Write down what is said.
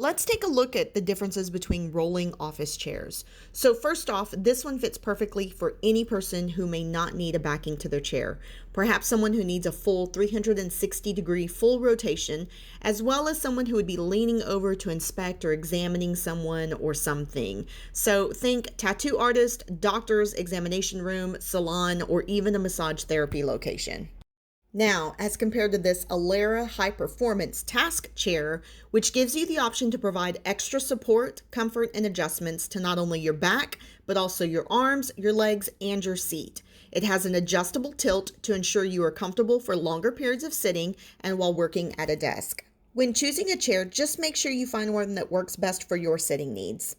Let's take a look at the differences between rolling office chairs. So first off, this one fits perfectly for any person who may not need a backing to their chair. Perhaps someone who needs a full 360-degree full rotation, as well as someone who would be leaning over to inspect or examining someone or something. So think tattoo artist, doctor's examination room, salon, or even a massage therapy location. Now, as compared to this Alera High Performance Task Chair, which gives you the option to provide extra support, comfort, and adjustments to not only your back, but also your arms, your legs, and your seat. It has an adjustable tilt to ensure you are comfortable for longer periods of sitting and while working at a desk. When choosing a chair, just make sure you find one that works best for your sitting needs.